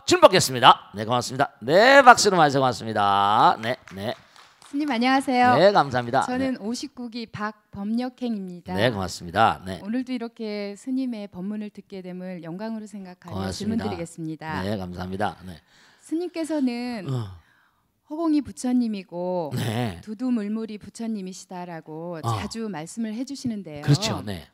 질문 받겠습니다. 네, 고맙습니다. 네, 박수로 마셔 고맙습니다. 네, 네. 스님 안녕하세요. 네, 감사합니다. 저는 네. 59기 박범력행입니다. 네, 고맙습니다. 네. 오늘도 이렇게 스님의 법문을 듣게 됨을 영광으로 생각하여 고맙습니다. 질문드리겠습니다. 네, 감사합니다. 네. 스님께서는 허공이 부처님이고 네. 두두물물이 부처님이시다라고 자주 말씀을 해주시는데요. 그렇죠. 네.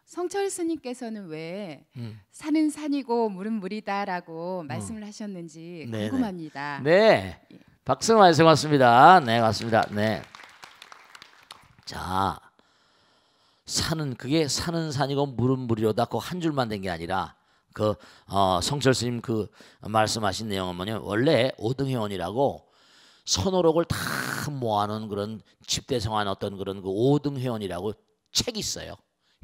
성철 스님께서는 왜 산은 산이고 물은 물이다라고 말씀을 하셨는지 네네. 궁금합니다. 네. 박수 많이 고맙습니다. 네, 맞습니다. 네. 자, 산은 그게 산은 산이고 물은 물이로다. 그 한 줄만 된 게 아니라 그 성철 스님 그 말씀하신 내용은 뭐냐면 원래 오등회원이라고 선오록을 다 모아놓은 그런 집대성한 어떤 그런 그 오등회원이라고 책이 있어요.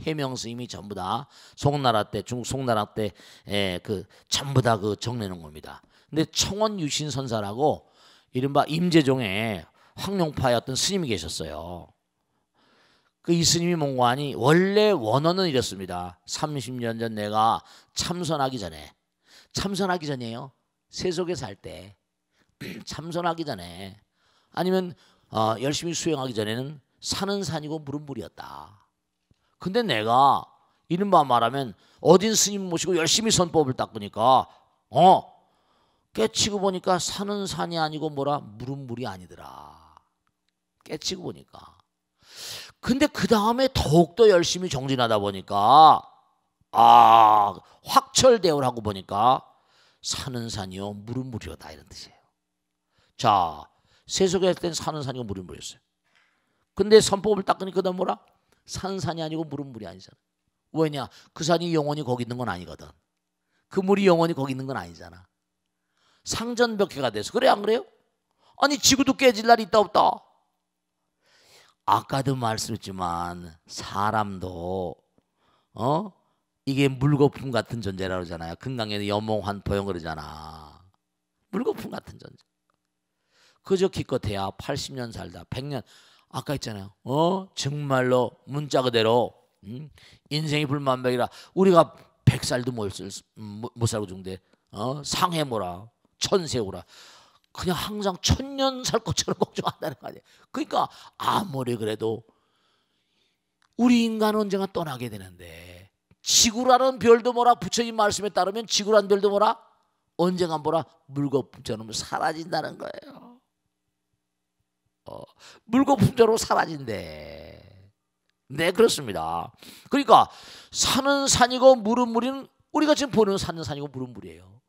해명 스님이 전부 다 송나라 때 중국 송나라 때 그 전부 다 그 정내놓은 겁니다. 근데 청원 유신 선사라고 이른바 임재종의 황룡파의 어떤 스님이 계셨어요. 그 이 스님이 뭔가 하니 원래 원어는 이랬습니다. 30년 전 내가 참선하기 전에요. 세속에 살 때 참선하기 전에 아니면 열심히 수행하기 전에는 산은 산이고 물은 물이었다. 근데 내가 이른바 말하면 어딘 스님 모시고 열심히 선법을 닦으니까 깨치고 보니까 산은 산이 아니고 뭐라 물은 물이 아니더라. 깨치고 보니까. 근데 그 다음에 더욱더 열심히 정진하다 보니까 확철대오를 하고 보니까 산은 산이요 물은 물이로다 이런 뜻이에요. 자, 세속에 할 땐 산은 산이고 물은 물이었어요. 근데 선법을 닦으니까 그다음 뭐라? 산은 산이 아니고 물은 물이 아니잖아. 왜냐? 그 산이 영원히 거기 있는 건 아니거든. 그 물이 영원히 거기 있는 건 아니잖아. 상전벽해가 돼서. 그래 안 그래요? 아니 지구도 깨질 날이 있다 없다. 아까도 말씀했지만 사람도 이게 물거품 같은 존재라고 그러잖아요. 금강에 염몽환포영 그러잖아. 물거품 같은 존재. 그저 기껏해야 80년 살다 100년 아까 있잖아요. 정말로 문자 그대로 인생이 불만병이라 우리가 100살도 못 살고 죽는데 상해 뭐라 천세 오라 그냥 항상 1000년 살 것처럼 걱정한다는 거 아니에요. 그러니까 아무리 그래도 우리 인간은 언젠가 떠나게 되는데 지구라는 별도 뭐라 부처님 말씀에 따르면 지구라는 별도 뭐라 언젠가 뭐라 물거품처럼 사라진다는 거예요. 물거품처럼 사라진대. 네, 그렇습니다. 그러니까 산은 산이고 물은 물은 우리가 지금 보는 산은 산이고 물은 물이에요.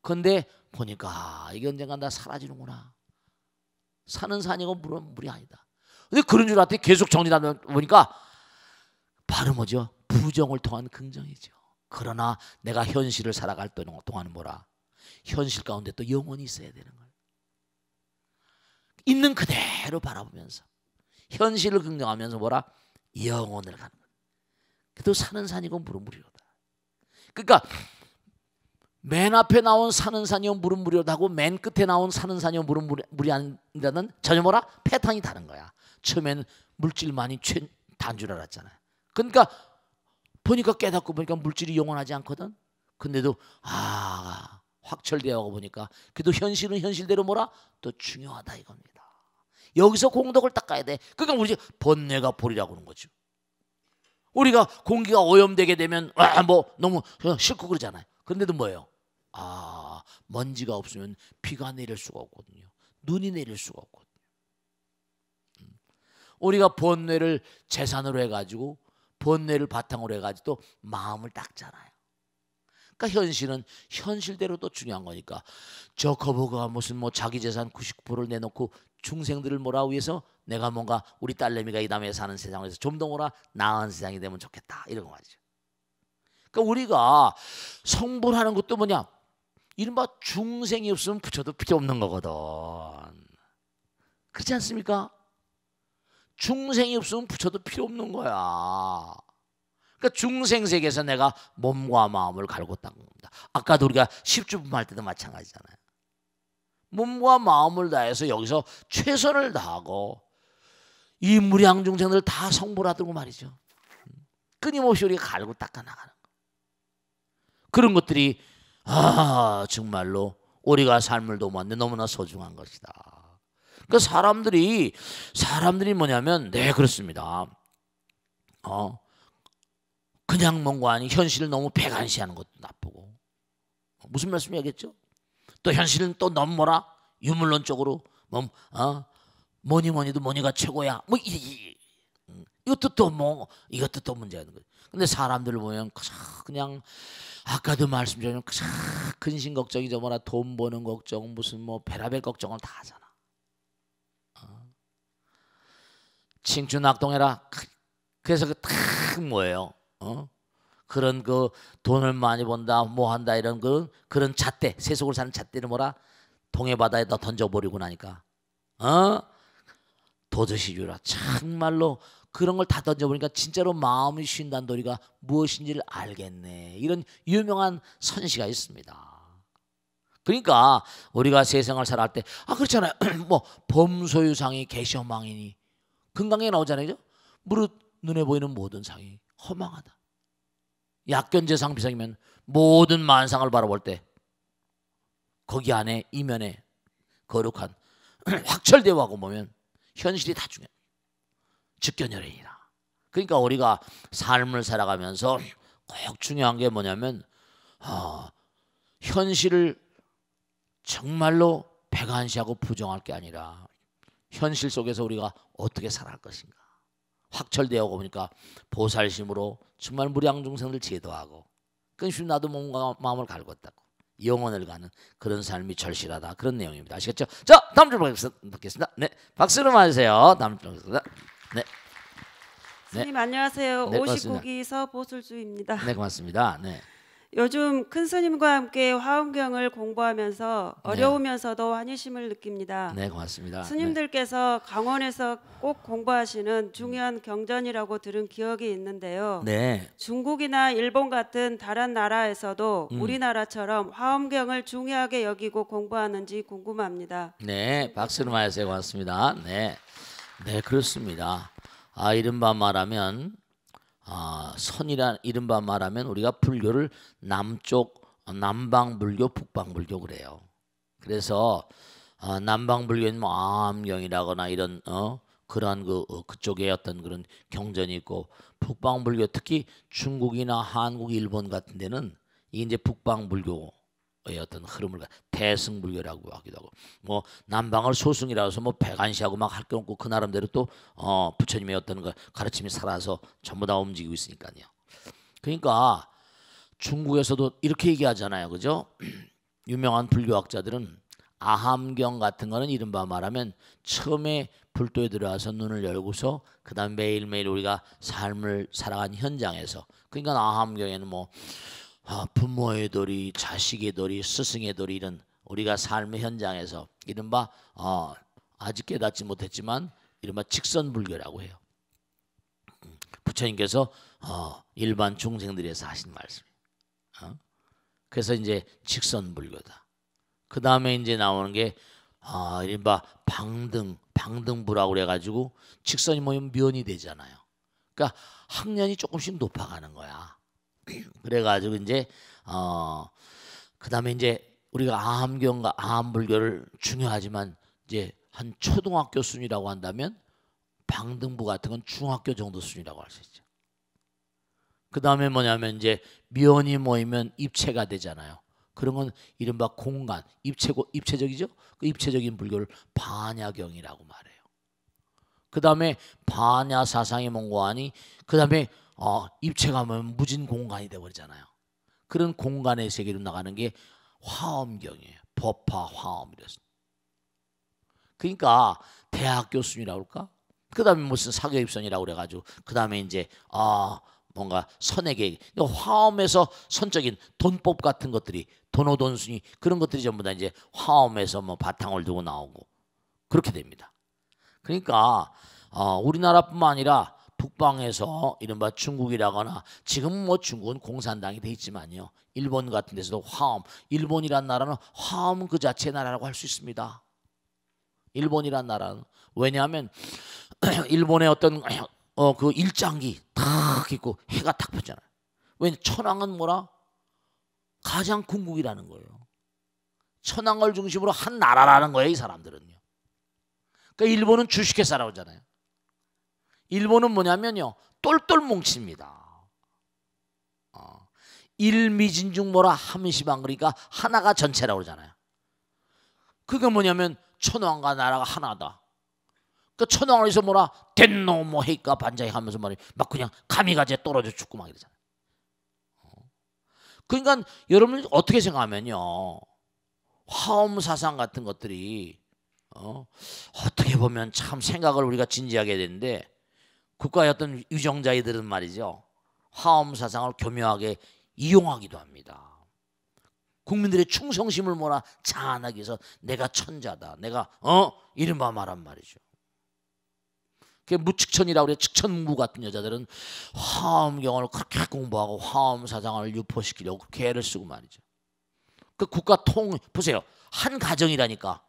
근데 보니까 이게 언젠가 다 사라지는구나. 산은 산이고 물은 물이 아니다. 근데 그런 줄 알았더니 계속 정진하다 보니까 바로 뭐죠? 부정을 통한 긍정이죠. 그러나 내가 현실을 살아갈 동안은 뭐라? 현실 가운데 또 영혼이 있어야 되는 거예요. 있는 그대로 바라보면서 현실을 긍정하면서 뭐라? 영혼을 가는 거예요. 그래도 산은 산이고 물은 물이로다. 그러니까 맨 앞에 나온 산은 산이요 물은 물이로다 하고 맨 끝에 나온 산은 산이요 물은 물이 아니라는 전혀 뭐라? 패턴이 다른 거야. 처음엔 물질만이 다인 줄 알았잖아요. 그러니까 보니까 깨닫고 보니까 물질이 영원하지 않거든. 근데도 확철되어 보니까 그래도 현실은 현실대로 뭐라? 또 중요하다 이겁니다. 여기서 공덕을 닦아야 돼. 그러니까 우리 번뇌가 볼이라고 하는 거죠. 우리가 공기가 오염되게 되면 너무 싫고 그러잖아요. 그런데도 뭐예요? 먼지가 없으면 비가 내릴 수가 없거든요. 눈이 내릴 수가 없거든요. 우리가 번뇌를 재산으로 해가지고 번뇌를 바탕으로 해가지고 또 마음을 닦잖아요. 그러니까 현실은 현실대로 또 중요한 거니까 저 거부가 무슨 자기 재산 99%를 내놓고 중생들을 위해서 내가 뭔가 우리 딸내미가 이 다음에 사는 세상에서 좀 더 나은 세상이 되면 좋겠다 이런 거 말이죠. 그러니까 우리가 성불하는 것도 뭐냐? 이른바 중생이 없으면 부처도 필요 없는 거거든. 그렇지 않습니까? 중생이 없으면 부처도 필요 없는 거야. 그러니까 중생 세계에서 내가 몸과 마음을 갈고 닦는 겁니다. 아까도 우리가 십주분 할 때도 마찬가지잖아요. 몸과 마음을 다해서 여기서 최선을 다하고 이 무량 중생들 다 성불하도록 말이죠. 끊임없이 우리가 갈고 닦아 나가는 거. 그런 것들이 정말로 우리가 삶을 도모하는데 너무나 소중한 것이다. 그 사람들이 뭐냐면 네 그렇습니다. 그냥 뭔가 아니 현실을 너무 배관시하는 것도 나쁘고 무슨 말씀이겠죠? 또 현실은 또 너무 뭐라 유물론적으로 뭐니도 뭐니가 최고야. 뭐 이것도 또 문제가 있는 거예요. 근데 사람들을 보면 그냥 아까도 말씀드린 근심 걱정이죠. 뭐라 돈 버는 걱정 무슨 뭐 베라벨 걱정을 다 하잖아. 칭추낙동해라. 그래서 뭐예요? 그런 그 돈을 많이 번다 뭐 한다 이런 그런 잣대 세속을 사는 잣대를 뭐라 동해바다에다 던져버리고 나니까 도저히 주라. 정말로 그런 걸 다 던져보니까 진짜로 마음이 쉰다는 도리가 무엇인지를 알겠네. 이런 유명한 선시가 있습니다. 그러니까 우리가 세상을 살아갈 때 그렇잖아요. 뭐 범소유상이 개시허망이니 금강에 나오잖아요. 무릇 눈에 보이는 모든 상이 허망하다. 약견재상 비상이면 모든 만상을 바라볼 때 거기 안에 이면에 거룩한 확철대오하고 보면 현실이 다 중요해요. 즉견열애이라. 그러니까 우리가 삶을 살아가면서 꼭 중요한 게 뭐냐면 현실을 정말로 배관시하고 부정할 게 아니라 현실 속에서 우리가 어떻게 살아갈 것인가. 확철되어 보니까 보살심으로 정말 무량중생들 제도하고 근심 나도 몸과 마음을 갈궜다고 영혼을 가는 그런 삶이 절실하다. 그런 내용입니다. 아시겠죠? 자, 다음 줄 받겠습니다. 네, 박수로 맞으세요. 다음 줄 받겠습니다. 네. 스님 안녕하세요. 네, 59기 서보술주입니다. 네, 고맙습니다. 네. 요즘 큰 스님과 함께 화엄경을 공부하면서 어려우면서도 환희심을 느낍니다. 네, 고맙습니다. 스님들께서 강원에서 꼭 공부하시는 중요한 경전이라고 들은 기억이 있는데요. 네. 중국이나 일본 같은 다른 나라에서도 우리나라처럼 화엄경을 중요하게 여기고 공부하는지 궁금합니다. 네, 박수로 맞으세요. 고맙습니다. 네, 네, 그렇습니다. 이른바 말하면 선이란 이른바 말하면 우리가 불교를 남방 불교, 북방 불교 그래요. 그래서 남방 불교는 뭐 아함경이라거나 이런 그러한 그쪽에 어떤 그런 경전이 있고, 북방 불교 특히 중국이나 한국, 일본 같은 데는 이게 이제 북방 불교의 어떤 흐름을 대승불교라고 하기도 하고, 뭐 남방을 소승이라고 해서 뭐 배관시하고 막 할 게 없고 그 나름대로 또 부처님의 어떤 그 가르침이 살아서 전부 다 움직이고 있으니까요. 그러니까 중국에서도 이렇게 얘기하잖아요, 그죠? 유명한 불교학자들은 아함경 같은 거는 이른바 말하면 처음에 불도에 들어와서 눈을 열고서 그 다음 매일매일 우리가 삶을 살아가는 현장에서, 그러니까 아함경에는 뭐 부모의 도리, 자식의 도리, 스승의 도리, 이런 우리가 삶의 현장에서 이른바 아직 깨닫지 못했지만 이른바 직선불교라고 해요. 부처님께서 일반 중생들에서 하신 말씀이에요. 그래서 이제 직선불교다. 그 다음에 이제 나오는 게 이른바 방등부라고 그래가지고 직선이 모이면 면이 되잖아요. 그러니까 학년이 조금씩 높아가는 거야. 그래가지고 이제 그 다음에 이제 우리가 아함경과 아함불교를 중요하지만 이제 한 초등학교 수준이라고 한다면 방등부 같은 건 중학교 정도 수준이라고 할 수 있죠. 그 다음에 뭐냐면 이제 면이 모이면 입체가 되잖아요. 그런 건 이른바 공간, 입체적이죠. 그 입체적인 불교를 반야경이라고 말해요. 그 다음에 반야 사상의 몽고하니 그 다음에 입체가 면 무진 공간이 되어버리잖아요. 그런 공간의 세계로 나가는 게 화엄경이에요. 법화 화엄이랬어. 그러니까 대학교 수준이라고 할까? 그 다음에 무슨 사교입선이라고 그래가지고 그 다음에 이제 뭔가 선에게 화엄에서 선적인 돈법 같은 것들이 돈오돈순이 그런 것들이 전부 다 이제 화엄에서 뭐 바탕을 두고 나오고 그렇게 됩니다. 그러니까 우리나라뿐만 아니라 북방에서 이른바 중국이라거나 지금 뭐 중국은 공산당이 돼 있지만요, 일본 같은 데서도 화엄, 일본이란 나라는 화엄 그 자체의 나라라고 할 수 있습니다. 일본이란 나라는 왜냐하면 일본의 어떤 그 일장기 탁 있고 해가 탁 폈잖아요. 왜냐 천황은 뭐라 가장 궁극이라는 거예요. 천황을 중심으로 한 나라라는 거예요, 이 사람들은요. 그러니까 일본은 주식회 살아오잖아요. 일본은 뭐냐면요, 똘똘 뭉칩니다. 일미진중 뭐라 함시방, 그러니까 하나가 전체라고 그러잖아요. 그게 뭐냐면 천황과 나라가 하나다. 그 천황에서 뭐라 덴노 뭐 헤이까 반자이 하면서 말이 막 그냥 가미가제 떨어져 죽고 막 이러잖아요. 그러니까 여러분 어떻게 생각하면요, 화엄 사상 같은 것들이 어떻게 보면 참 생각을 우리가 진지하게 되는데, 국가의 어떤 위정자이들은 말이죠, 화엄 사상을 교묘하게 이용하기도 합니다. 국민들의 충성심을 뭐라 자아나기 위해서 내가 천자다, 내가 이른바 말한 말이죠. 그 무측천이라고 그래. 측천무 같은 여자들은 화엄경을 그렇게 공부하고 화엄 사상을 유포시키려고 그렇게 애를 쓰고 말이죠. 그 국가 보세요. 한 가정이라니까.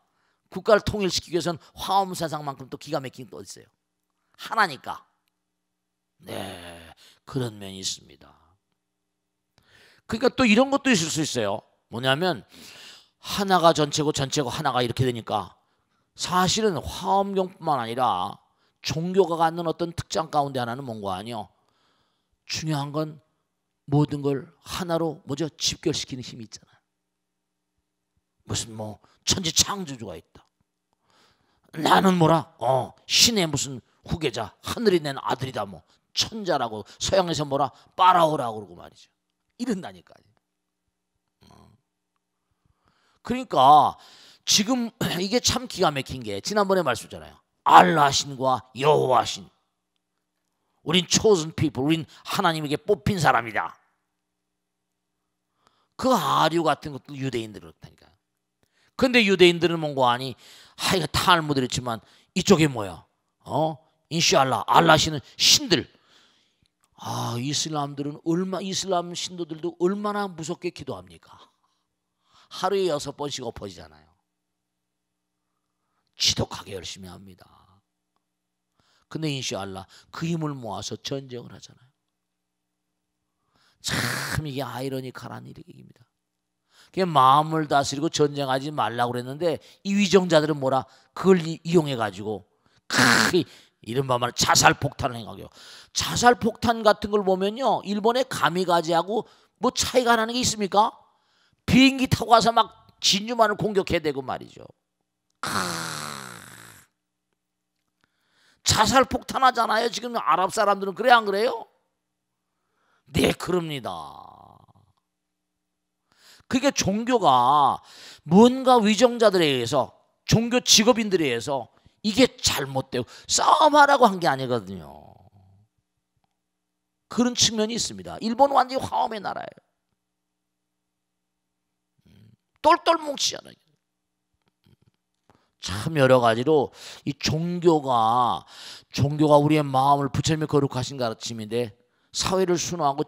국가를 통일시키기 위해서는 화엄 사상만큼 또 기가 막힌 게 또 있어요. 하나니까. 네, 그런 면이 있습니다. 그러니까 또 이런 것도 있을 수 있어요. 뭐냐면 하나가 전체고 전체고 하나가 이렇게 되니까 사실은 화엄경뿐만 아니라 종교가 갖는 어떤 특장 가운데 하나는 뭔가 아니요, 중요한 건 모든 걸 하나로 뭐죠, 집결시키는 힘이 있잖아요. 무슨 뭐 천지 창조주가 있다. 나는 뭐라 신의 무슨 후계자, 하늘이 낸 아들이다, 뭐 천자라고, 서양에서 뭐라 파라오라고 그러고 말이죠. 이런다니까요. 그러니까 지금 이게 참 기가 막힌 게, 지난번에 말씀드렸잖아요. 알라신과 여호와신, 우린 chosen people, 우린 하나님에게 뽑힌 사람이다. 그 아류 같은 것도 유대인들은 그렇다니까. 근데 유대인들은 뭔가 아니, 이거 탈무드를 했지만 이쪽에 뭐야, 인시알라, 알라신은 신들. 이슬람들은 이슬람 신도들도 얼마나 무섭게 기도합니까? 하루에 6번씩 엎어지잖아요. 지독하게 열심히 합니다. 근데 인시알라 그 힘을 모아서 전쟁을 하잖아요. 참 이게 아이러니컬한 일입니다. 그게 마음을 다스리고 전쟁하지 말라고 그랬는데 이 위정자들은 뭐라, 그걸 이용해 가지고 이른바 말 자살폭탄을 행하게요. 자살폭탄 같은 걸 보면요, 일본의 가미가제하고 뭐 차이가 나는 게 있습니까? 비행기 타고 가서 막 진주만을 공격해대고 말이죠. 자살폭탄 하잖아요. 지금 아랍 사람들은. 그래 안 그래요? 네, 그럽니다. 그게 종교가 뭔가 위정자들에 의해서, 종교 직업인들에 의해서 이게 잘못되고 싸움하라고 한 게 아니거든요. 그런 측면이 있습니다. 일본은 완전히 화엄의 나라예요. 똘똘 뭉치잖아요. 참 여러 가지로 이 종교가 우리의 마음을, 부처님의 거룩하신 가르침인데 사회를 순화하고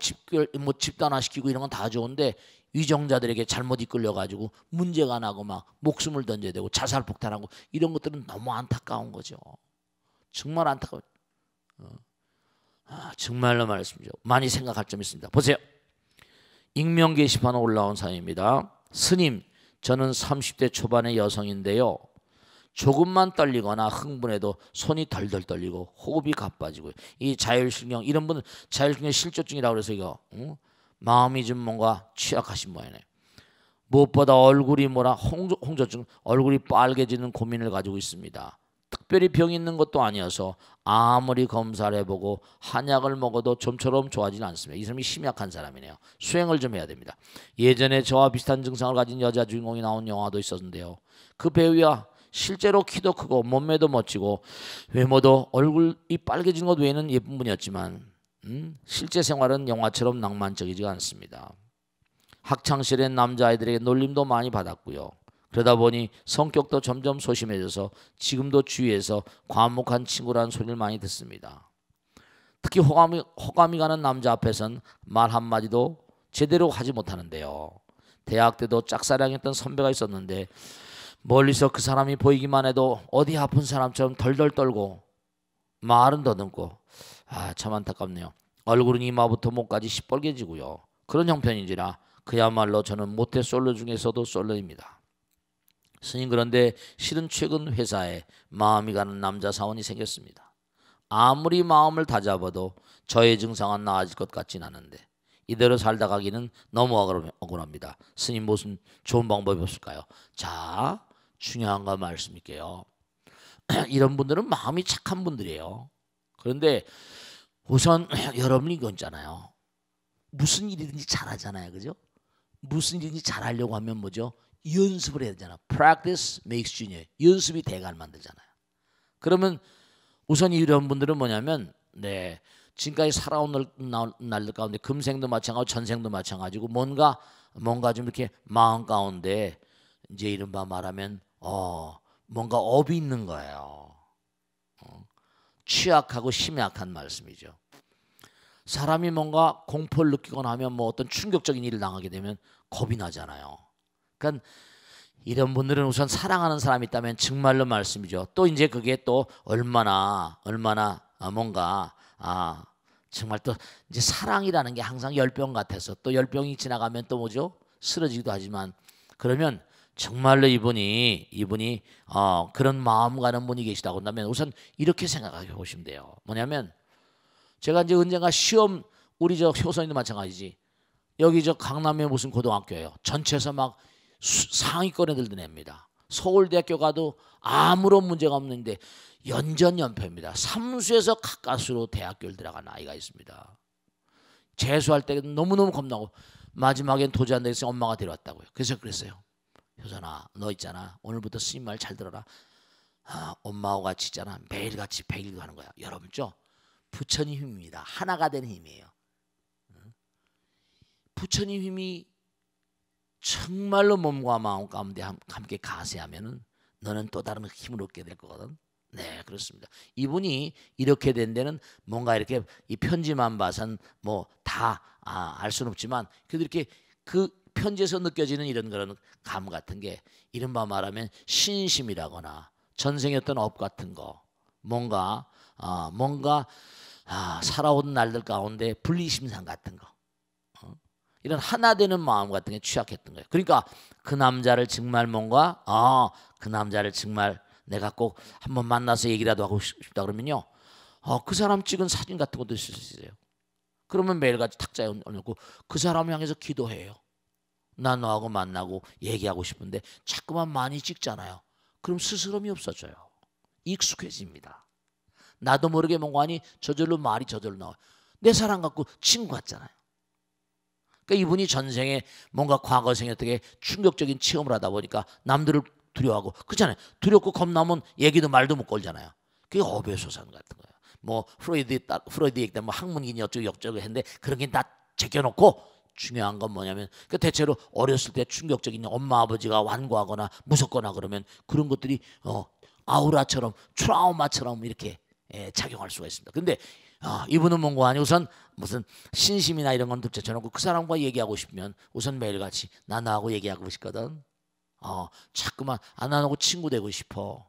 집단화시키고 이런 건 다 좋은데 위정자들에게 잘못 이끌려 가지고 문제가 나고 막 목숨을 던져야 되고 자살폭탄하고 이런 것들은 너무 안타까운 거죠. 정말 안타까워. 정말로 말씀이죠. 많이 생각할 점이 있습니다. 보세요. 익명 게시판에 올라온 사연입니다. 스님, 저는 30대 초반의 여성인데요. 조금만 떨리거나 흥분해도 손이 덜덜 떨리고 호흡이 가빠지고요. 이 자율신경, 이런 분은 자율신경 실조증이라고 해서 이거 마음이 좀 뭔가 취약하신 모양이네요. 무엇보다 얼굴이 뭐라 홍조증, 얼굴이 빨개지는 고민을 가지고 있습니다. 특별히 병이 있는 것도 아니어서 아무리 검사를 해보고 한약을 먹어도 좀처럼 좋아지는 않습니다. 이 사람이 심약한 사람이네요. 수행을 좀 해야 됩니다. 예전에 저와 비슷한 증상을 가진 여자 주인공이 나온 영화도 있었는데요. 그 배우야 실제로 키도 크고 몸매도 멋지고 외모도 얼굴이 빨개진 것 외에는 예쁜 분이었지만 실제 생활은 영화처럼 낭만적이지 않습니다. 학창시절에 남자아이들에게 놀림도 많이 받았고요. 그러다 보니 성격도 점점 소심해져서 지금도 주위에서 과묵한 친구라는 소리를 많이 듣습니다. 특히 호감이 가는 남자 앞에선 말 한마디도 제대로 하지 못하는데요. 대학 때도 짝사랑했던 선배가 있었는데 멀리서 그 사람이 보이기만 해도 어디 아픈 사람처럼 덜덜 떨고 말은 더듬고 참 안타깝네요. 얼굴은 이마부터 목까지 시뻘개지고요. 그런 형편인지라 그야말로 저는 모태솔로 중에서도 솔로입니다. 스님, 그런데 실은 최근 회사에 마음이 가는 남자 사원이 생겼습니다. 아무리 마음을 다잡아도 저의 증상은 나아질 것 같진 않은데 이대로 살다 가기는 너무 억울합니다. 스님, 무슨 좋은 방법이 없을까요? 자, 중요한 거 말씀드릴게요. 이런 분들은 마음이 착한 분들이에요. 그런데 우선 여러분이 이거 있잖아요. 무슨 일이든지 잘하잖아요. 그죠? 무슨 일이든지 잘하려고 하면 뭐죠? 연습을 해야 되잖아. Practice makes junior. 연습이 대가를 만들잖아요. 그러면 우선 이런 분들은 뭐냐면 지금까지 살아온 날들 가운데 금생도 마찬가지고 전생도 마찬가지고 뭔가 좀 이렇게 마음 가운데 이제 이른바 말하면 뭔가 업이 있는 거예요. 취약하고 심약한 말씀이죠. 사람이 뭔가 공포를 느끼거나 하면 뭐 어떤 충격적인 일을 당하게 되면 겁이 나잖아요. 그러니까 이런 분들은 우선 사랑하는 사람이 있다면 정말로 말씀이죠. 또 이제 그게 또 얼마나 뭔가 정말 또 이제 사랑이라는 게 항상 열병 같아서 또 열병이 지나가면 또 뭐죠? 쓰러지기도 하지만 그러면 정말로 이분이 그런 마음 가는 분이 계시다고 한다면 우선 이렇게 생각해 보시면 돼요. 뭐냐면 제가 이제 언젠가 시험 우리 저 효선이도 마찬가지지. 여기 저 강남에 무슨 고등학교예요. 전체에서 막 상위권 애들도 냅니다. 서울대학교 가도 아무런 문제가 없는데 연전연패입니다. 삼수에서 가까스로 대학교를 들어간 아이가 있습니다. 재수할 때 너무너무 겁나고 마지막엔 도저히 안 되겠어요. 엄마가 데려왔다고요. 그래서 그랬어요. 효선아, 너 있잖아. 오늘부터 스님 말 잘 들어라. 엄마하고 같이 있잖아. 매일같이 100일도 하는 거야. 여러분죠? 부처님 힘입니다. 하나가 되는 힘이에요. 부처님 힘이 정말로 몸과 마음 가운데 함께 가세하면은 너는 또 다른 힘을 얻게 될 거거든. 네, 그렇습니다. 이분이 이렇게 된 데는 뭔가 이렇게 이 편지만 봐선 뭐 다 알 수는 없지만 그래도 이렇게 그 편지에서 느껴지는 이런 그런 감 같은 게 이른바 말하면 신심이라거나 전생의 어떤 업 같은 거 뭔가 살아온 날들 가운데 분리심상 같은 거 이런 하나 되는 마음 같은 게 취약했던 거예요. 그러니까 그 남자를 정말 뭔가 그 남자를 정말 내가 꼭 한번 만나서 얘기라도 하고 싶다 그러면요. 그 사람 찍은 사진 같은 것도 있을 수 있어요. 그러면 매일같이 탁자에 올려놓고 그 사람을 향해서 기도해요. 나 너하고 만나고 얘기하고 싶은데 자꾸만 많이 찍잖아요. 그럼 스스럼이 없어져요. 익숙해집니다. 나도 모르게 뭔가 하니 저절로 말이 저절로 나와요. 내 사람 갖고 친구 같잖아요. 그러니까 이분이 전생에 뭔가 과거생에 어떻게 충격적인 체험을 하다 보니까 남들을 두려워하고 그렇잖아요. 두렵고 겁나면 얘기도 말도 못 걸잖아요. 그게 업의 소산 같은 거예요. 뭐 프로이드 얘기 때문에 뭐 학문이니 어쩌고 했는데 그런 게 다 제껴놓고 중요한 건 뭐냐면 그 대체로 어렸을 때 충격적인 엄마 아버지가 완고하거나 무섭거나 그러면 그런 것들이 아우라처럼 트라우마처럼 이렇게 작용할 수가 있습니다. 근데 이분은 뭔가 아니 우선 무슨 신심이나 이런 건 제쳐놓고 그 사람과 얘기하고 싶으면 우선 매일같이 나 너하고 얘기하고 싶거든. 자꾸만 나하고 친구 되고 싶어.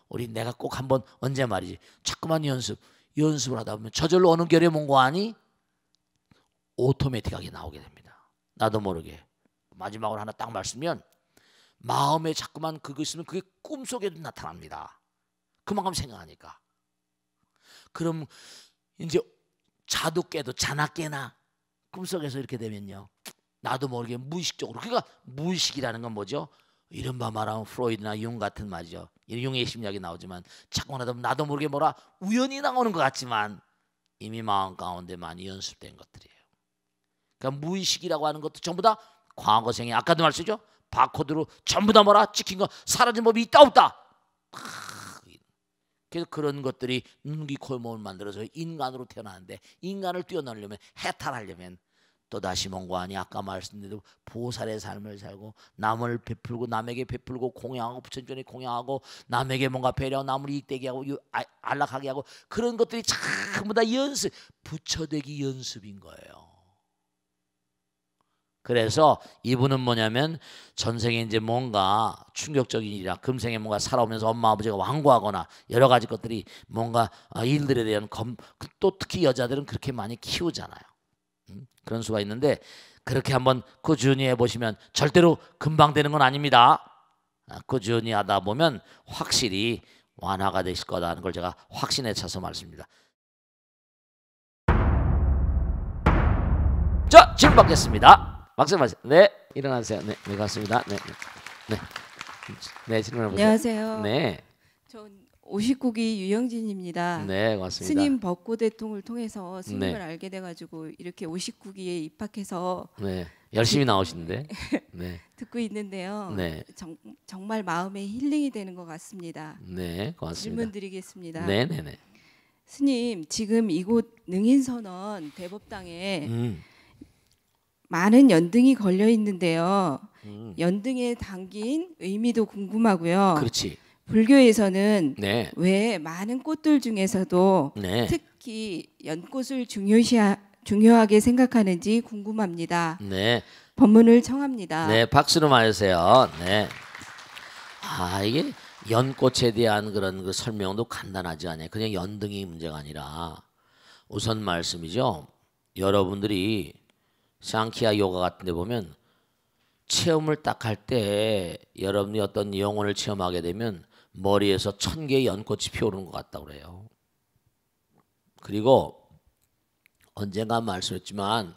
우리 내가 꼭 한번 언제 말이지 자꾸만 연습을 하다 보면 저절로 어느 결에 뭔가 아니 오토매틱하게 나오게 됩니다. 나도 모르게 마지막으로 하나 딱 말씀면 마음에 자꾸만 그거 있으면 그게 꿈속에도 나타납니다. 그만큼 생각하니까. 그럼 이제 자도 깨도 자나 깨나 꿈속에서 이렇게 되면요. 나도 모르게 무의식적으로 그러니까 무의식이라는 건 뭐죠? 이른바 말하면 프로이드나 융 같은 말이죠. 융의 심리학이 나오지만 자꾸만 하다 보면 나도 모르게 뭐라 우연히 나오는 것 같지만 이미 마음 가운데 많이 연습된 것들이에요. 그러니까 무의식이라고 하는 것도 전부 다 과거생에 아까도 말씀이죠. 바코드로 전부 다 뭐라 찍힌 거 사라진 법이 있다 없다. 그래서 그런 것들이 눈기 코몸을 만들어서 인간으로 태어나는데 인간을 뛰어넘으려면 해탈하려면 또다시 뭔가 아니 아까 말씀드린 보살의 삶을 살고 남을 베풀고 남에게 베풀고 공양하고 부처님께 공양하고 남에게 뭔가 배려하고 남을 이익되게 하고 안락하게 하고 그런 것들이 전부 다 연습 부처되기 연습인 거예요. 그래서 이분은 뭐냐면 전생에 이제 뭔가 충격적인 일이나 금생에 뭔가 살아오면서 엄마 아버지가 완고하거나 여러 가지 것들이 뭔가 일들에 대한 또 특히 여자들은 그렇게 많이 키우잖아요. 그런 수가 있는데 그렇게 한번 꾸준히 해보시면 절대로 금방 되는 건 아닙니다. 꾸준히 하다 보면 확실히 완화가 되실 거다는 걸 제가 확신에 차서 말씀입니다. 자, 질문 받겠습니다. 박수 맞으세요. 네, 일어나세요. 네, 네, 맞습니다. 네, 네, 네, 질문해 보세요. 안녕하세요. 네, 전 59기 유영진입니다. 네, 고맙습니다. 스님 벚꽃대통을 통해서 스님을 네. 알게 돼가지고 이렇게 59기에 입학해서 네, 열심히 나오시는데. 네, 듣고 있는데요. 네, 정말 마음에 힐링이 되는 것 같습니다. 네, 고맙습니다. 질문 드리겠습니다. 네, 네, 네. 스님, 지금 이곳 능인선원 대법당에 많은 연등이 걸려 있는데요. 연등에 담긴 의미도 궁금하고요. 그렇지. 불교에서는 네, 왜 많은 꽃들 중에서도 네, 특히 연꽃을 중요하게 생각하는지 궁금합니다. 네, 법문을 청합니다. 네, 박수로 맞으세요. 네. 아, 이게 연꽃에 대한 그런 그 설명도 간단하지 않아요. 그냥 연등이 문제가 아니라 우선 말씀이죠. 여러분들이 샹키아 요가 같은 데 보면 체험을 딱 할 때 여러분이 어떤 영혼을 체험하게 되면 머리에서 1000개의 연꽃이 피어오르는 것 같다고 그래요. 그리고 언젠가 말씀했지만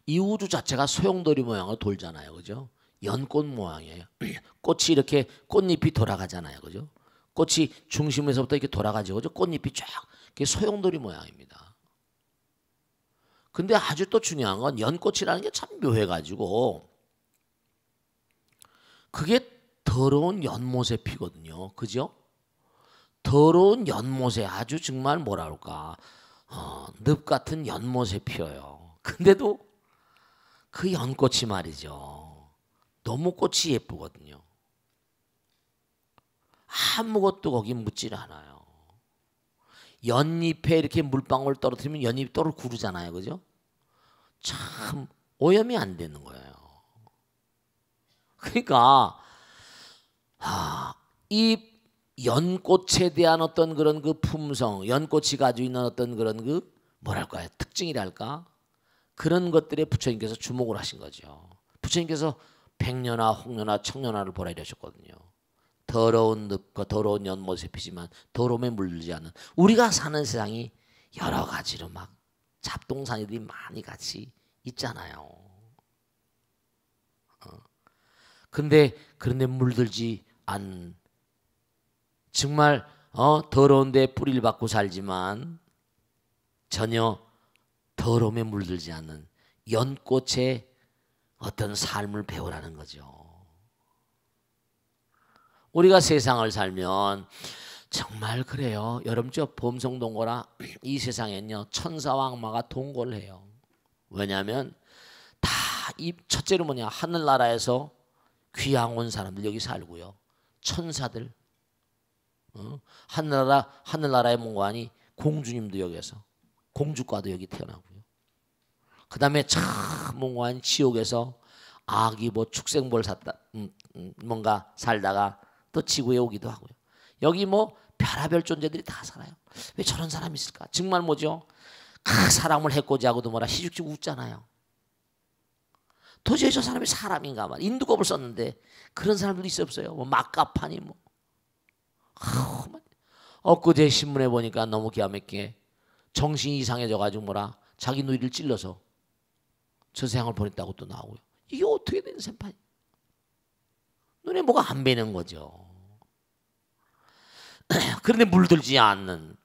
이 우주 자체가 소용돌이 모양으로 돌잖아요. 그죠? 연꽃 모양이에요. 꽃이 이렇게 꽃잎이 돌아가잖아요. 그죠? 꽃이 중심에서부터 이렇게 돌아가죠. 그죠? 꽃잎이 쫙 이렇게 소용돌이 모양입니다. 근데 아주 또 중요한 건 연꽃이라는 게 참 묘해가지고 그게 더러운 연못에 피거든요. 그죠? 더러운 연못에 아주 정말 뭐라 그럴까 늪 같은 연못에 피어요. 근데도 그 연꽃이 말이죠. 너무 꽃이 예쁘거든요. 아무것도 거기 묻질 않아요. 연잎에 이렇게 물방울 떨어뜨리면 연잎이 또르 구르잖아요. 그죠? 참 오염이 안 되는 거예요. 그러니까 이 연꽃에 대한 어떤 그런 그 품성, 연꽃이 가지고 있는 어떤 그런 그 뭐랄까요? 특징이랄까? 그런 것들에 부처님께서 주목을 하신 거죠. 부처님께서 백년화, 홍년화, 청년화를 보라 이러셨거든요. 더러운 늪과 더러운 연못에 피지만 더러움에 물들지 않는 우리가 사는 세상이 여러 가지로 막 잡동사니들이 많이 같이 있잖아요. 그런데 물들지 않는 정말 더러운데 뿌리를 받고 살지만 전혀 더러움에 물들지 않는 연꽃의 어떤 삶을 배우라는 거죠. 우리가 세상을 살면 정말 그래요. 여러분 저 범성동거라 이 세상엔요 천사와 악마가 동거를 해요. 왜냐하면 다 이 첫째로 뭐냐 하늘나라에서 귀양 온 사람들 여기 살고요. 천사들 하늘나라의 문관이 공주님도 여기서 공주과도 여기 태어나고요. 그 다음에 참 문관 지옥에서 아기 뭐 축생볼 샀다 뭔가 살다가 또 지구에 오기도 하고요. 여기 뭐 별하별 존재들이 다 살아요. 왜 저런 사람이 있을까? 정말 뭐죠? 사람을 해코지 하고도 뭐라 희죽지고 웃잖아요. 도저히 저 사람이 사람인가 말. 인두겁을 썼는데 그런 사람들도 있어 없어요. 뭐 막가파니 뭐. 엊그제 신문에 보니까 너무 기가 막히게 정신이 이상해져가지고 뭐라 자기 누이를 찔러서 저 세상을 보냈다고 또 나오고요. 이게 어떻게 된 셈판이? 눈에 뭐가 안 배는 거죠. 그런데 물들지 않는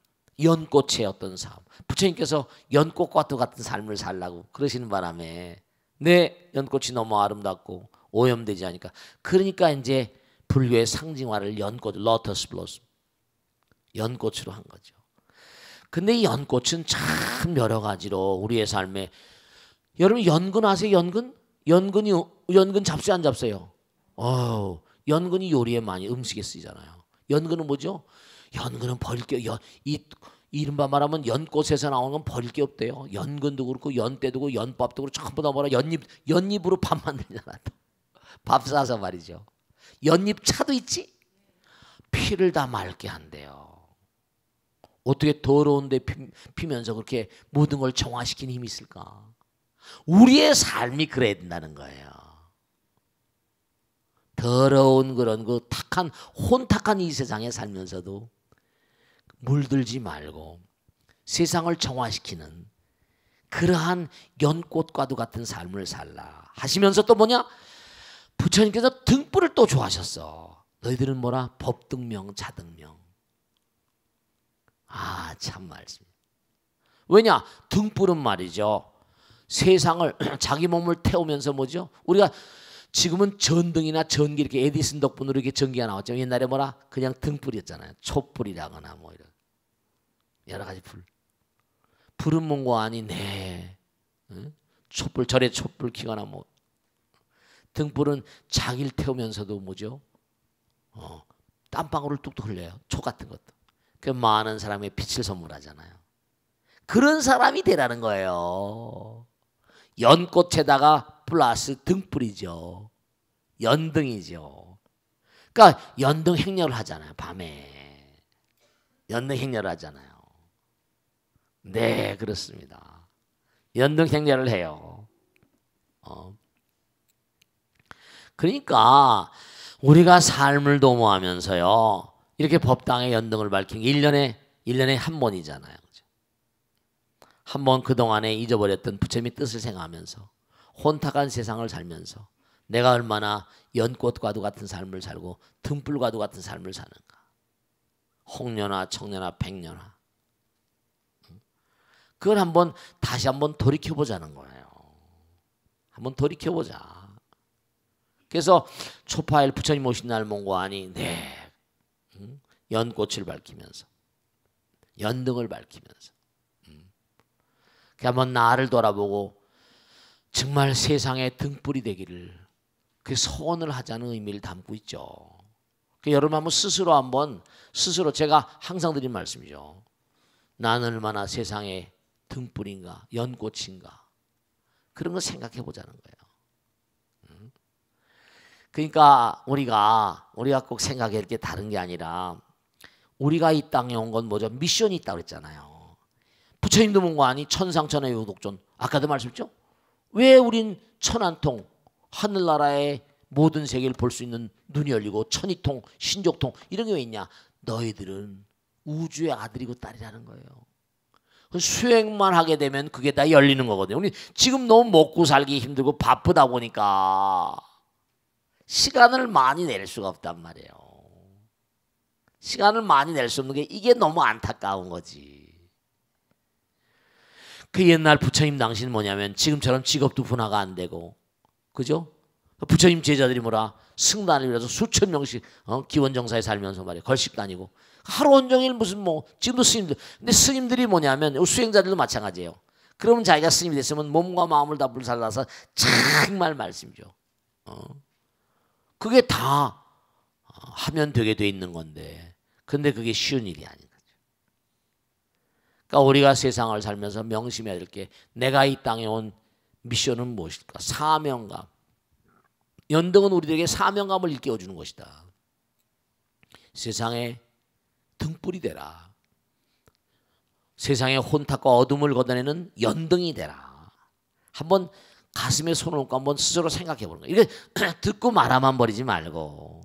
연꽃의 어떤 삶. 부처님께서 연꽃과 같은 삶을 살라고 그러시는 바람에 내 연꽃이 너무 아름답고 오염되지 않으니까 그러니까 이제 불교의 상징화를 연꽃, 로터스 블로썸 연꽃으로 한 거죠. 근데 이 연꽃은 참 여러 가지로 우리의 삶에 여러분 연근 아세요? 연근 잡수요 안 잡수요? 연근이 요리에 많이 음식에 쓰이잖아요. 연근은 뭐죠? 연근은 버릴 게 이른바 말하면 연꽃에서 나오는 건 버릴 게 없대요. 연근도 그렇고 연대도 그렇고 연밥도 그렇고 전부 다 뭐라 연잎으로 밥 만들잖아. 밥 싸서 말이죠. 연잎 차도 있지? 피를 다 맑게 한대요. 어떻게 더러운데 피면서 그렇게 모든 걸 정화시키는 힘이 있을까? 우리의 삶이 그래야 된다는 거예요. 더러운 그런 그 탁한 혼탁한 이 세상에 살면서도 물들지 말고 세상을 정화시키는 그러한 연꽃과도 같은 삶을 살라 하시면서 또 뭐냐? 부처님께서 등불을 또 좋아하셨어. 너희들은 뭐라? 법등명 자등명. 아, 참 말씀. 왜냐? 등불은 말이죠. 세상을 자기 몸을 태우면서 뭐죠? 우리가 지금은 전등이나 전기 이렇게 에디슨 덕분으로 이렇게 전기가 나왔죠. 옛날에 뭐라? 그냥 등불이었잖아요. 촛불이라거나 뭐 이런 여러 가지 불. 불은 뭔가 아니 네. 응? 촛불 절에 촛불 켜거나 뭐 등불은 자기를 태우면서도 뭐죠? 땀방울을 뚝뚝 흘려요. 초 같은 것도. 그 많은 사람의 빛을 선물하잖아요. 그런 사람이 되라는 거예요. 연꽃에다가 플러스 등불이죠. 연등이죠. 그러니까 연등 행렬을 하잖아요. 밤에 연등 행렬을 하잖아요. 네, 그렇습니다. 연등 행렬을 해요. 그러니까 우리가 삶을 도모하면서요. 이렇게 법당에 연등을 밝히는 게 1년에 한 번이잖아요. 한 번 그동안에 잊어버렸던 부처님의 뜻을 생각하면서 혼탁한 세상을 살면서 내가 얼마나 연꽃과도 같은 삶을 살고 등불과도 같은 삶을 사는가. 홍련화, 청련화, 백련화. 그걸 다시 한번 돌이켜보자는 거예요. 한번 돌이켜보자. 그래서 초파일 부처님 오신 날 몽고하니 네. 연꽃을 밝히면서 연등을 밝히면서 한번 나를 돌아보고 정말 세상의 등불이 되기를 그 소원을 하자는 의미를 담고 있죠. 여러분 한번 스스로 제가 항상 드린 말씀이죠. 나는 얼마나 세상의 등불인가 연꽃인가 그런 거 생각해 보자는 거예요. 그러니까 우리가 꼭 생각해야 할 게 다른 게 아니라 우리가 이 땅에 온 건 뭐죠? 미션이 있다고 그랬잖아요. 부처님도 뭔가 아니 천상천하 요독존 아까도 말씀했죠? 왜 우린 천안통 하늘나라의 모든 세계를 볼 수 있는 눈이 열리고 천이통 신족통 이런 게 왜 있냐? 너희들은 우주의 아들이고 딸이라는 거예요. 수행만 하게 되면 그게 다 열리는 거거든요. 우리 지금 너무 먹고 살기 힘들고 바쁘다 보니까 시간을 많이 낼 수가 없단 말이에요. 시간을 많이 낼 수 없는 게 이게 너무 안타까운 거지. 그 옛날 부처님 당시는 뭐냐면 지금처럼 직업도 분화가 안 되고 그죠? 부처님 제자들이 뭐라 승단을 위해서 수천 명씩 기원정사에 살면서 말이에요. 걸식 다니고 하루 온종일 무슨 뭐 지금도 스님들 근데 스님들이 뭐냐면 수행자들도 마찬가지예요. 그러면 자기가 스님이 됐으면 몸과 마음을 다 불살라서 정말 말씀이죠. 그게 다 하면 되게 돼 있는 건데 근데 그게 쉬운 일이 아닌 거죠. 그러니까 우리가 세상을 살면서 명심해야 될 게 내가 이 땅에 온 미션은 무엇일까? 사명감. 연등은 우리들에게 사명감을 일깨워주는 것이다. 세상에 등불이 되라. 세상의 혼탁과 어둠을 걷어내는 연등이 되라. 한번 가슴에 손을 얹고 한번 스스로 생각해 보는 거예요. 이게 듣고 말아만 버리지 말고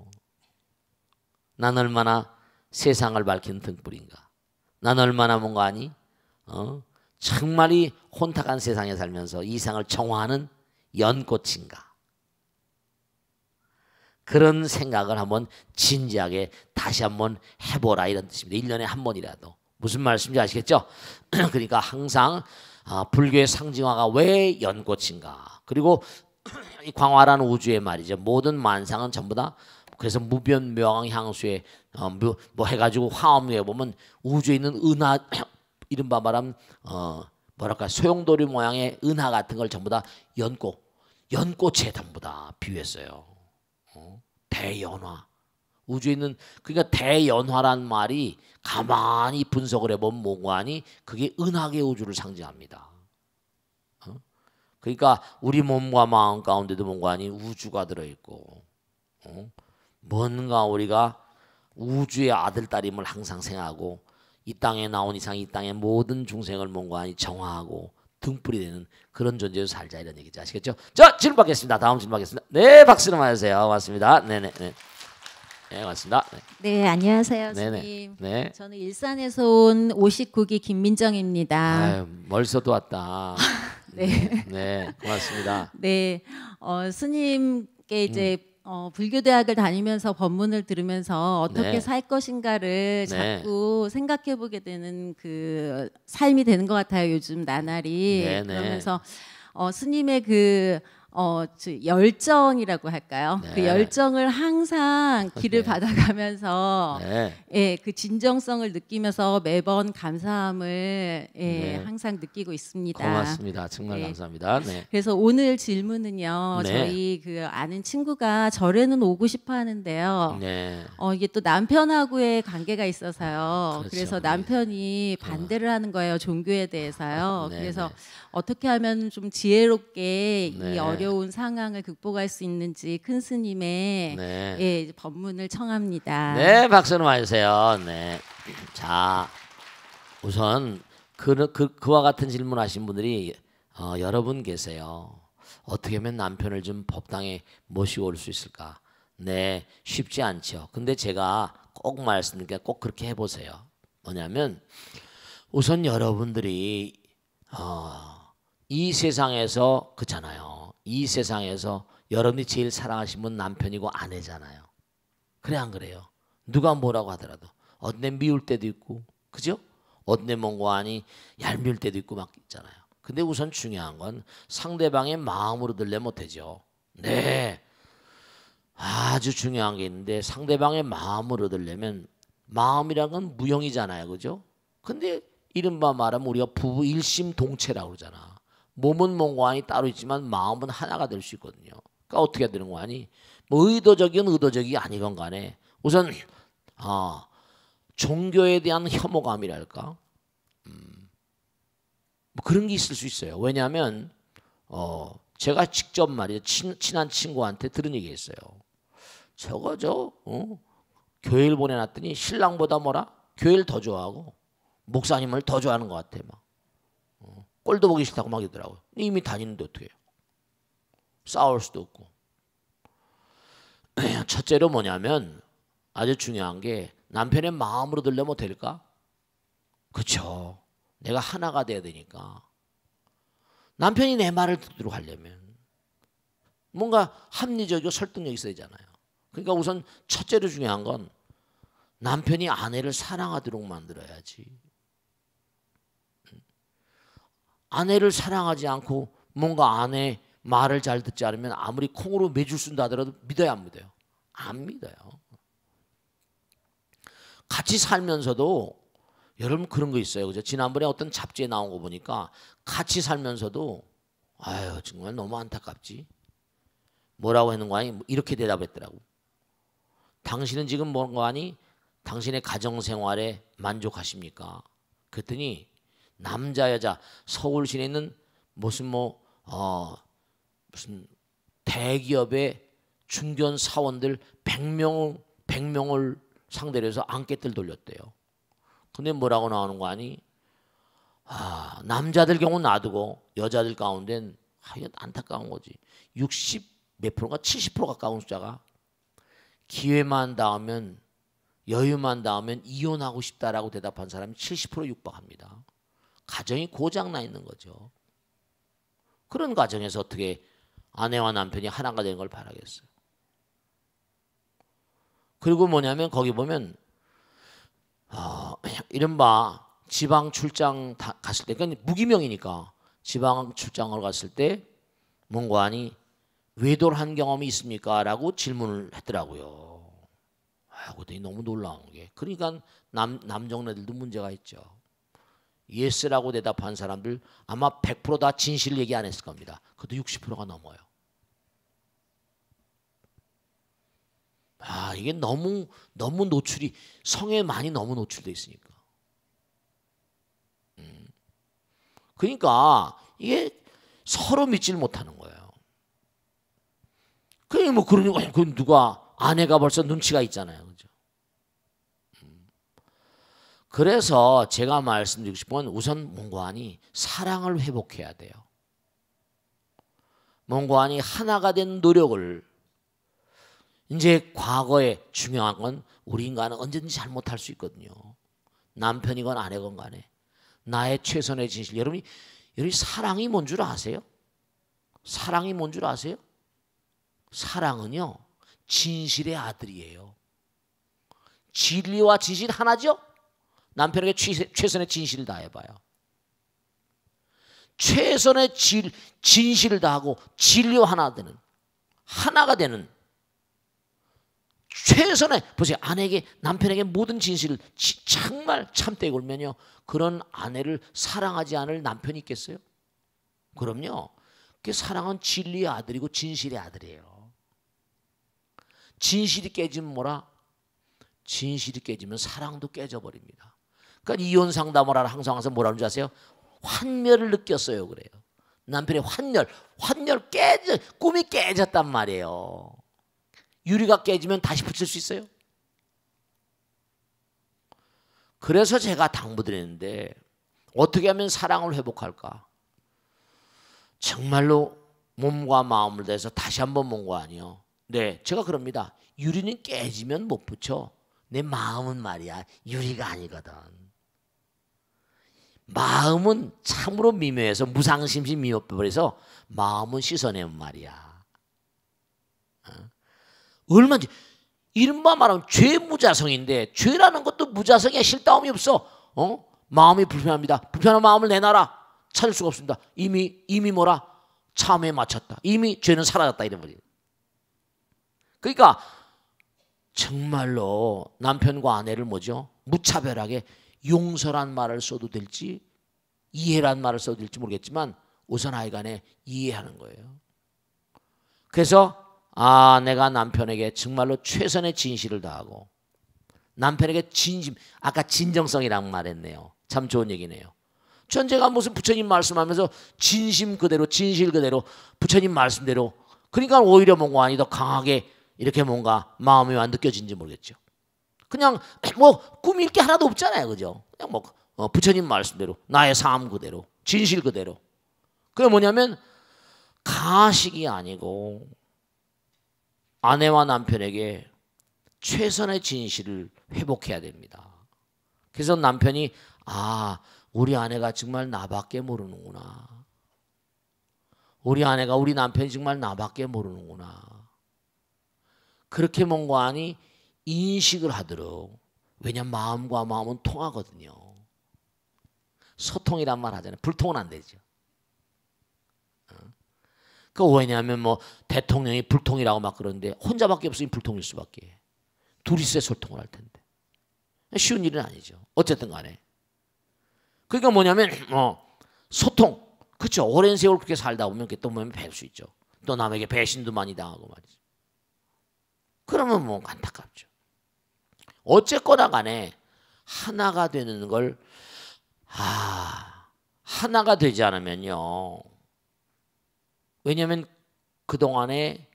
난 얼마나 세상을 밝히는 등불인가. 난 얼마나 뭔가 아니 정말이 혼탁한 세상에 살면서 이 세상을 정화하는 연꽃인가. 그런 생각을 한번 진지하게 다시 한번 해보라 이런 뜻입니다. 1년에 한 번이라도. 무슨 말씀인지 아시겠죠? 그러니까 항상 불교의 상징화가 왜 연꽃인가. 그리고 이 광활한 우주의 말이죠. 모든 만상은 전부 다 그래서 무변묘왕 향수에 뭐 해가지고 화엄루에 보면 우주에 있는 은하 이른바 말하면 뭐랄까 소용돌이 모양의 은하 같은 걸 전부 다 연꽃에 전부 다 비유했어요. 대연화. 우주에 있는 그러니까 대연화란 말이 가만히 분석을 해보면 뭔가니 그게 은하계 우주를 상징합니다. 그러니까 우리 몸과 마음 가운데도 뭔가니 우주가 들어있고 뭔가 우리가 우주의 아들 딸임을 항상 생각하고 이 땅에 나온 이상 이 땅의 모든 중생을 뭔가니 정화하고 등불이 되는 그런 존재로 살자 이런 얘기죠. 아시겠죠? 자, 질문 받겠습니다. 다음 질문 받겠습니다. 네, 박수로 맞으세요. 고맙습니다. 네네. 네. 네, 고맙습니다. 네. 네, 안녕하세요, 네네. 스님. 네. 저는 일산에서 온 59기 김민정입니다. 아유, 멀리서도 왔다. 네. 네, 고맙습니다. 네, 스님께 이제 불교대학을 다니면서 법문을 들으면서 어떻게 네. 살 것인가를 네. 자꾸 생각해보게 되는 그 삶이 되는 것 같아요. 요즘 나날이. 네, 네. 그러면서 스님의 그 열정이라고 할까요? 네. 그 열정을 항상 길을 네. 받아가면서 네. 예, 그 진정성을 느끼면서 매번 감사함을 예, 네. 항상 느끼고 있습니다. 고맙습니다. 정말 네. 감사합니다. 네. 그래서 오늘 질문은요. 네. 저희 그 아는 친구가 절에는 오고 싶어 하는데요. 네. 이게 또 남편하고의 관계가 있어서요. 그렇죠. 그래서 남편이 반대를 하는 거예요. 종교에 대해서요. 네, 그래서 네. 어떻게 하면 좀 지혜롭게 네. 이 어려운 상황을 극복할 수 있는지 큰 스님의 네. 예, 법문을 청합니다. 네, 박수로 맞으세요. 네. 자, 우선 그와 같은 질문하신 분들이 여러 분 계세요. 어떻게 하면 남편을 좀 법당에 모시고 올 수 있을까? 네, 쉽지 않죠. 근데 제가 꼭 말씀드리니까 꼭 그렇게 해보세요. 뭐냐면 우선 여러분들이 이 세상에서 그렇잖아요. 이 세상에서 여러분이 제일 사랑하시는 분 남편이고 아내잖아요. 그래 안 그래요? 누가 뭐라고 하더라도 어떤 데 미울 때도 있고 그죠? 어떤 데 뭔가 아니 얄미울 때도 있고 막 있잖아요. 근데 우선 중요한 건 상대방의 마음으로 들려 못하죠. 네, 아주 중요한 게 있는데 상대방의 마음으로 들려면 마음이란 건 무형이잖아요. 그죠? 근데 이른바 말하면 우리가 부부 일심동체라고 그러잖아. 몸은 뭔가 아니 따로 있지만 마음은 하나가 될 수 있거든요. 그러니까 어떻게 해야 되는 거 아니? 뭐 의도적이건 의도적이 아니건 간에 우선 종교에 대한 혐오감이랄까 뭐 그런 게 있을 수 있어요. 왜냐하면 제가 직접 말이죠 친한 친구한테 들은 얘기가 있어요. 교회를 보내놨더니 신랑보다 뭐라 교회를 더 좋아하고 목사님을 더 좋아하는 것 같아 막 꼴도 보기 싫다고 막 이러더라고요. 이미 다니는데 어떻게 해요? 싸울 수도 없고. 첫째로 뭐냐면 아주 중요한 게 남편의 마음으로 들려면 될까? 그렇죠. 내가 하나가 돼야 되니까. 남편이 내 말을 듣도록 하려면 뭔가 합리적이고 설득력이 있어야 되잖아요. 그러니까 우선 첫째로 중요한 건 남편이 아내를 사랑하도록 만들어야지. 아내를 사랑하지 않고 뭔가 아내 말을 잘 듣지 않으면 아무리 콩으로 매줄 쓴다 하더라도 믿어요 안 믿어요? 안 믿어요. 같이 살면서도 여러분 그런 거 있어요. 그죠? 지난번에 어떤 잡지에 나온 거 보니까 같이 살면서도 아유 정말 너무 안타깝지. 뭐라고 했는 거 아니? 이렇게 대답했더라고. 당신은 지금 뭔가 아니? 당신의 가정생활에 만족하십니까? 그랬더니 남자 여자 서울 시내에 있는 무슨 무슨 대기업의 중견 사원들 100명을 상대로 해서 앙깨들 돌렸대요. 근데 뭐라고 나오는 거 아니? 남자들 경우 놔두고 여자들 가운데는 이건 안타까운 거지. 60 몇 프로가 70% 가까운 숫자가 기회만 닿으면 여유만 닿으면 이혼하고 싶다라고 대답한 사람이 70% 육박합니다. 가정이 고장나 있는 거죠. 그런 가정에서 어떻게 아내와 남편이 하나가 되는 걸 바라겠어요. 그리고 뭐냐면 거기 보면 이른바 지방 출장 갔을 때 그러니까 무기명이니까 지방 출장을 갔을 때 뭔가 아니 외도를 한 경험이 있습니까? 라고 질문을 했더라고요. 그랬더니 너무 놀라운 게 그러니까 남정네들도 문제가 있죠. 예스라고 대답한 사람들 아마 100% 다 진실 얘기 안 했을 겁니다. 그것도 60%가 넘어요. 이게 너무 노출이 성에 많이 너무 노출돼 있으니까. 그러니까 이게 서로 믿지를 못하는 거예요. 그게 뭐 그러니까 그 누가 아내가 벌써 눈치가 있잖아요, 그죠? 그래서 제가 말씀드리고 싶은 건 우선 몽고한이 사랑을 회복해야 돼요. 몽고한이 하나가 된 노력을 이제 과거에 중요한 건 우리 인간은 언제든지 잘못할 수 있거든요. 남편이건 아내건 간에 나의 최선의 진실. 여러분이 사랑이 뭔 줄 아세요? 사랑이 뭔 줄 아세요? 사랑은요 진실의 아들이에요. 진리와 진실 하나죠? 남편에게 최선의 진실을 다해봐요. 최선의 진실을 다하고 진리와 하나가 되는 최선의, 보세요. 아내에게, 남편에게 모든 진실을 정말 참되게 울면요, 그런 아내를 사랑하지 않을 남편이 있겠어요? 그럼요. 그 사랑은 진리의 아들이고 진실의 아들이에요. 진실이 깨지면 뭐라? 진실이 깨지면 사랑도 깨져버립니다. 그러니까 이혼 상담을 하러 항상 뭐라는 줄 아세요? 환멸을 느꼈어요. 그래요. 남편의 환멸 꿈이 깨졌단 말이에요. 유리가 깨지면 다시 붙일 수 있어요? 그래서 제가 당부드리는데 어떻게 하면 사랑을 회복할까? 정말로 몸과 마음을 다해서 다시 한번 몽고하니요. 네, 제가 그럽니다. 유리는 깨지면 못 붙여. 내 마음은 말이야 유리가 아니거든. 마음은 참으로 미묘해서 무상심시 미묘해서 마음은 씻어내면 말이야. 얼마나 이른바 말하면 죄무자성인데 죄라는 것도 무자성이야. 실다움이 없어. 마음이 불편합니다. 불편한 마음을 내놔라. 찾을 수가 없습니다. 이미 뭐라? 참에 맞췄다. 이미 죄는 사라졌다 이런 거지. 그러니까 정말로 남편과 아내를 뭐죠? 무차별하게 용서란 말을 써도 될지 이해란 말을 써도 될지 모르겠지만 우선 하여간에 이해하는 거예요. 그래서 내가 남편에게 정말로 최선의 진실을 다하고 남편에게 진심, 아까 진정성이라는 말 했네요. 참 좋은 얘기네요. 전 제가 무슨 부처님 말씀하면서 진심 그대로 진실 그대로 부처님 말씀대로, 그러니까 오히려 뭔가 아니 더 강하게 이렇게 뭔가 마음이 느껴진지 모르겠죠. 그냥 뭐 꾸밀 게 하나도 없잖아요. 그죠? 그냥 뭐 부처님 말씀대로 나의 삶 그대로 진실 그대로. 그게 뭐냐면 가식이 아니고 아내와 남편에게 최선의 진실을 회복해야 됩니다. 그래서 남편이 우리 아내가 정말 나밖에 모르는구나. 우리 아내가 우리 남편이 정말 나밖에 모르는구나. 그렇게 몽고하니 인식을 하도록. 왜냐하면 마음과 마음은 통하거든요. 소통이란 말 하잖아요. 불통은 안 되죠. 그 왜냐하면 뭐 대통령이 불통이라고 막 그러는데 혼자밖에 없으니 불통일 수밖에. 둘이서 소통을 할 텐데 쉬운 일은 아니죠. 어쨌든 간에. 그러니까 뭐냐면 소통. 그렇죠. 오랜 세월 그렇게 살다 보면 또 보면 배울 수 있죠. 또 남에게 배신도 많이 당하고 말이죠. 그러면 뭐 안타깝죠. 어쨌거나 간에 하나가 되는 걸 하나가 되지 않으면요. 왜냐하면 그동안에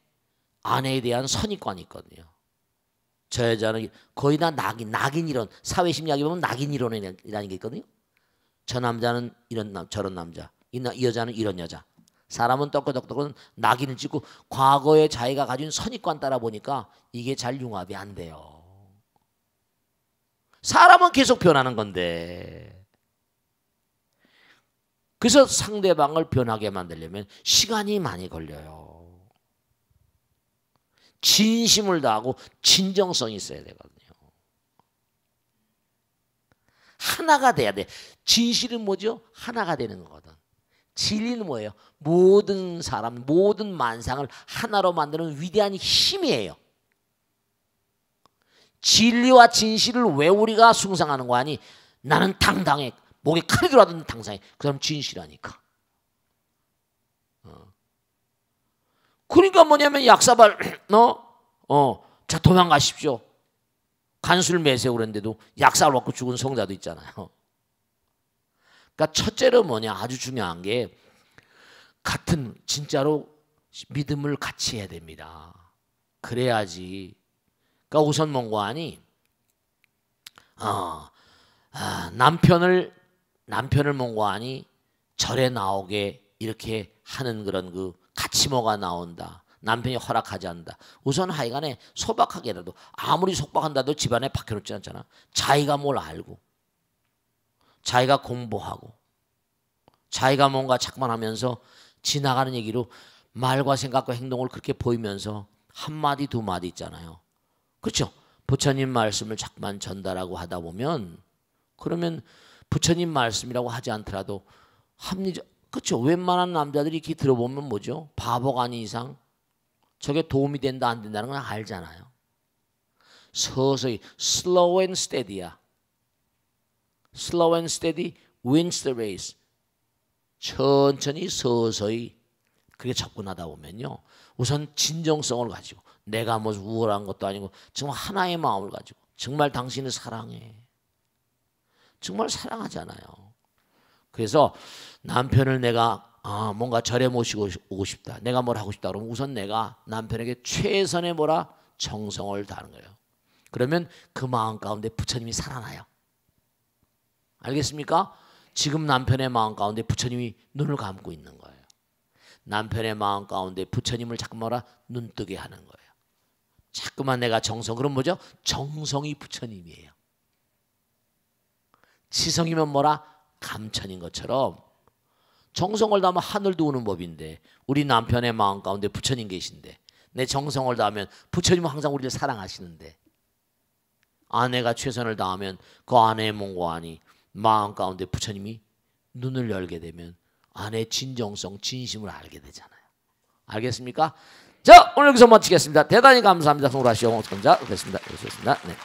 아내에 대한 선입관이 있거든요. 저 여자는 거의 다 낙인 이론, 사회심리학에 보면 낙인 이론이라는 게 있거든요. 저 남자는 저런 남자, 이 여자는 이런 여자. 사람은 떡고떡떡은 낙인을 찍고 과거에 자기가 가진 선입관 따라 보니까 이게 잘 융합이 안 돼요. 사람은 계속 변하는 건데. 그래서 상대방을 변하게 만들려면 시간이 많이 걸려요. 진심을 다하고 진정성이 있어야 되거든요. 하나가 돼야 돼. 진실은 뭐죠? 하나가 되는 거거든. 진리는 뭐예요? 모든 사람, 모든 만상을 하나로 만드는 위대한 힘이에요. 진리와 진실을 왜 우리가 숭상하는 거 아니? 나는 당당해. 목에 칼이 들어가든 당상해. 그 사람 진실하니까. 그러니까 뭐냐면 약사발 자 도망가십시오. 간술 매세요 그랬는데도 약사를 먹고 죽은 성자도 있잖아요. 그러니까 첫째로 뭐냐, 아주 중요한 게 같은 진짜로 믿음을 같이 해야 됩니다. 그래야지. 그러니까 우선 몽고하니 남편을 몽고하니 절에 나오게 이렇게 하는 그런 그 가치모가 나온다. 남편이 허락하지 않는다. 우선 하여간에 소박하게라도 아무리 속박한다도 집안에 박혀놓지 않잖아. 자기가 뭘 알고 자기가 공부하고 자기가 뭔가 자꾸만 하면서 지나가는 얘기로 말과 생각과 행동을 그렇게 보이면서 한마디 두 마디 있잖아요. 그렇죠? 부처님 말씀을 자꾸만 전달하고 하다 보면 그러면 부처님 말씀이라고 하지 않더라도 합리적, 그렇죠? 웬만한 남자들이 이렇게 들어보면 뭐죠? 바보가 아닌 이상 저게 도움이 된다 안 된다는 건 알잖아요. 서서히 slow and steady야. Slow and steady wins the race. 천천히 서서히 그렇게 접근하다 보면요. 우선 진정성을 가지고 내가 뭐 우월한 것도 아니고 정말 하나의 마음을 가지고 정말 당신을 사랑해. 정말 사랑하잖아요. 그래서 남편을 내가 뭔가 절에 모시고 오고 싶다. 내가 뭘 하고 싶다. 그러면 우선 내가 남편에게 최선의 뭐라 정성을 다하는 거예요. 그러면 그 마음 가운데 부처님이 살아나요. 알겠습니까? 지금 남편의 마음 가운데 부처님이 눈을 감고 있는 거예요. 남편의 마음 가운데 부처님을 자꾸 뭐라 눈뜨게 하는 거예요. 자꾸만 내가 정성, 그럼 뭐죠? 정성이 부처님이에요. 지성이면 뭐라? 감천인 것처럼 정성을 다하면 하늘도 우는 법인데 우리 남편의 마음 가운데 부처님 계신데 내 정성을 다하면 부처님은 항상 우리를 사랑하시는데 아내가 최선을 다하면 그 아내의 몽고하니 마음 가운데 부처님이 눈을 열게 되면 아내의 진정성, 진심을 알게 되잖아요. 알겠습니까? 자, 오늘 여기서 마치겠습니다. 대단히 감사합니다. 송라시오 목선자 그렇습니다. 네.